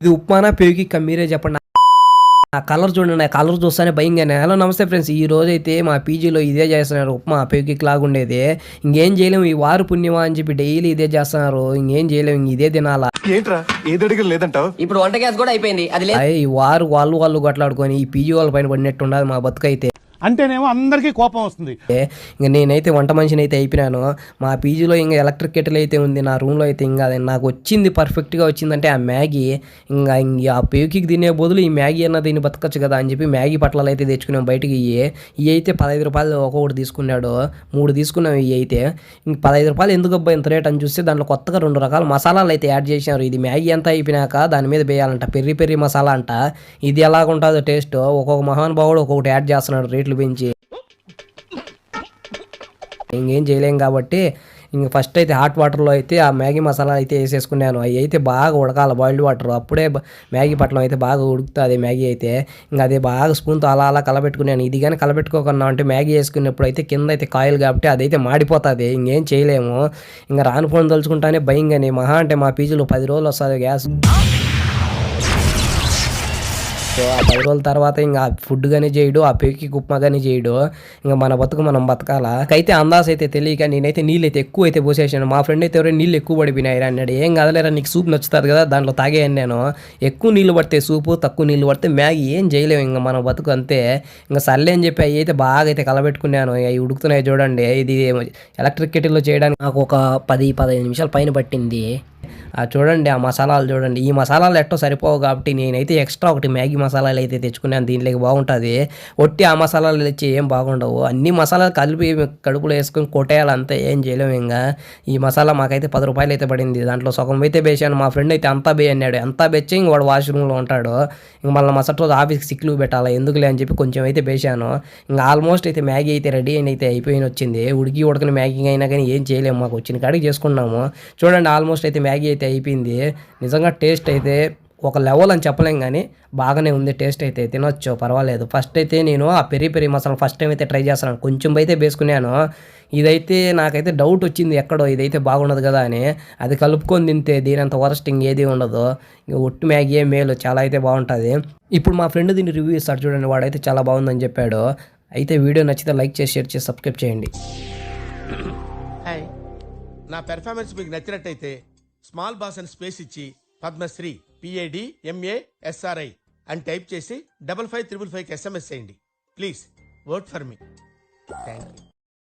ఇది ఉప్మానా పేకిక్క మీరే చెప్పండి. ఆ కలర్ చూడండి, ఆ కలర్ చూస్తేనే భయంగానే. హలో నమస్తే ఫ్రెండ్స్, ఈ రోజు అయితే మా పీజీలో ఇదే చేస్తున్నారు, ఉప్మా పేకిక్ లాగా ఉండేది. ఇంకేం చేయలేము, ఈ వారు పుణ్యమా అని చెప్పి డైలీ ఇదే చేస్తున్నారు. ఇంకేం చేయలేము, ఇదే తినాలా. ఏంట్రా ఏదడిగా లేదంటావు? ఇప్పుడు వంట గ్యాస్ కూడా అయిపోయింది, అది లేదు. ఈ వారు వాళ్ళు కొట్లాడుకొని ఈ పీజీ వాళ్ళ పైన పడినట్టు ఉండదు మా బతుకైతే. అంటేనేమో అందరికీ కోపం వస్తుంది. ఇంకా నేనైతే వంట మనిషిని అయితే అయిపోయినాను. మా పీజీలో ఇంకా ఎలక్ట్రిక్ కెటిల్ అయితే ఉంది, నా రూమ్లో అయితే ఇంకా అది నాకు వచ్చింది పర్ఫెక్ట్గా వచ్చిందంటే ఆ మ్యాగీ. ఇంకా ఆ పేకికి తినే బదులు ఈ మ్యాగీ అన్న దీన్ని బతకచ్చు కదా అని చెప్పి మ్యాగీ పట్లాలు అయితే తెచ్చుకున్నాం బయటికి. ఇవి అయితే 15 రూపాయలు ఒక్కొక్కటి తీసుకున్నాడు, 3 తీసుకున్నాం. ఇవి అయితే ఇంక 15 రూపాయలు ఎందుకు అబ్బా ఇంత రేట్ అని చూస్తే దాంట్లో కొత్తగా 2 రకాల మసాలాలు అయితే యాడ్ చేసినారు. ఇది మ్యాగీ అంతా అయిపోయినాక దాని మీద వేయాలంట పెర్రీ మసాలా అంట. ఇది ఎలాగుంటుందో టేస్ట్, ఒక్కొక్క మహానుభావుడు ఒక్కొక్కటి యాడ్ చేస్తున్నాడు రేట్లు పెంచి. ఇంకేం చేయలేం కాబట్టి ఇంక ఫస్ట్ అయితే హాట్ వాటర్లో అయితే ఆ మ్యాగీ మసాలా అయితే వేసేసుకున్నాను. అవి అయితే బాగా ఉడకాలి, బాయిల్డ్ వాటర్, అప్పుడే మ్యాగీ పట్టణం అయితే బాగా ఉడుకుతుంది మ్యాగీ అయితే. ఇంకా అది బాగా స్పూన్తో అలా కలబెట్టుకున్నాను. ఇది కానీ కలబెట్టుకోకుండా అంటే మ్యాగీ వేసుకున్నప్పుడు అయితే కింద అయితే కాయలు కాబట్టి అదైతే మాడిపోతుంది, ఇంకేం చేయలేము. ఇంకా రాను ఫోన్ తలుచుకుంటానే భయంగానే. మహా అంటే మా పీజీలో 10 రోజులు వస్తుంది గ్యాస్. ఆ 10 రోజుల తర్వాత ఇంకా ఫుడ్ కానీ చేయడు, ఆ పేకి ఉప్మా కానీ చేయడు. ఇంకా మన బతుకు మనం బతకాలా. అయితే అందాస్ అయితే తెలియక నేనైతే నీళ్ళు అయితే ఎక్కువ అయితే పోసేసాను. మా ఫ్రెండ్ అయితే ఎవరైనా నీళ్ళు ఎక్కువ పడిపోయినాయి అన్నాడు. ఏం కదలేరా, నీకు సూప్ నచ్చుతుంది కదా దాంట్లో తాగేయను నేను. ఎక్కువ నీళ్ళు పడితే సూపు, తక్కువ నీళ్ళు పడితే మ్యాగీ, ఏం చేయలేము ఇంకా మన బతుకు అంతే. ఇంకా సర్లే అని చెప్పి అవి అయితే బాగా అయితే కలబెట్టుకున్నాను. అవి ఉడుకుతున్నాయి చూడండి. ఇది ఎలక్ట్రిక్ కెటిల్లో చేయడానికి నాకు ఒక 10-15 నిమిషాలు పైన పట్టింది. చూడండి ఆ మసాలాలు చూడండి. ఈ మసాలాలు ఎట్టో సరిపోవు కాబట్టి నేనైతే ఎక్స్ట్రా ఒకటి మ్యాగీ మసాలాలు అయితే తెచ్చుకున్నాను, దీంట్లోకి బాగుంటుంది. ఒట్టి ఆ మసాలాలు తెచ్చి ఏం బాగుండవు. అన్ని మసాలాలు కలిపి కడుపులో వేసుకొని కొట్టేయాలంతే, ఏం చేయలేము. ఇంకా ఈ మసాలా మాకైతే 10 రూపాయలు అయితే పడింది. దాంట్లో సగం అయితే వేసాను. మా ఫ్రెండ్ అయితే అంతా బే అన్నాడు. అంతా బెచ్చి ఇంక వాడు వాష్రూమ్లో ఉంటాడు. ఇంక మళ్ళీ మసటి రోజు ఆఫీస్కి సిక్ లీవ్ పెట్టాలి ఎందుకులే అని చెప్పి కొంచెం అయితే వేసాను. ఇంకా ఆల్మోస్ట్ అయితే మ్యాగీ అయితే రెడీ అయితే అయిపోయిన వచ్చింది. ఉడకని మ్యాగీ అయినా కానీ ఏం చేయలేము, మాకు వచ్చిన కాడికి చేసుకున్నాము. చూడండి ఆల్మోస్ట్ అయితే మ్యాగీ అయితే అయిపోయింది. నిజంగా టేస్ట్ అయితే ఒక లెవెల్ అని చెప్పలేం కానీ బాగానే ఉంది. టేస్ట్ అయితే తినొచ్చు, పర్వాలేదు. ఫస్ట్ అయితే నేను ఆ పెరి మసాలా ఫస్ట్ టైం అయితే ట్రై చేస్తున్నాను. కొంచెం అయితే వేసుకున్నాను. ఇదైతే నాకైతే డౌట్ వచ్చింది ఎక్కడో ఇదైతే బాగుండదు కదా అని. అది కలుపుకొని తింటే దీనంత వరస్టింగ్ ఏది ఉండదు. ఇంకా ఒట్టి మ్యాగీ మేలు, చాలా అయితే బాగుంటుంది. ఇప్పుడు మా ఫ్రెండ్ దీన్ని రివ్యూ ఇస్తాడు చూడండి, వాడైతే చాలా బాగుందని చెప్పాడు. అయితే వీడియో నచ్చితే లైక్ చేసి షేర్ చేసి సబ్స్క్రైబ్ చేయండి. నా పెర్ఫార్మెన్స్ మీకు నచ్చినట్టయితే స్మాల్ బాస్ అని స్పేస్ ఇచ్చి పద్మశ్రీ PADMASRI అని టైప్ చేసి 555555కి SMS చేయండి. Please vote for me. Thank you.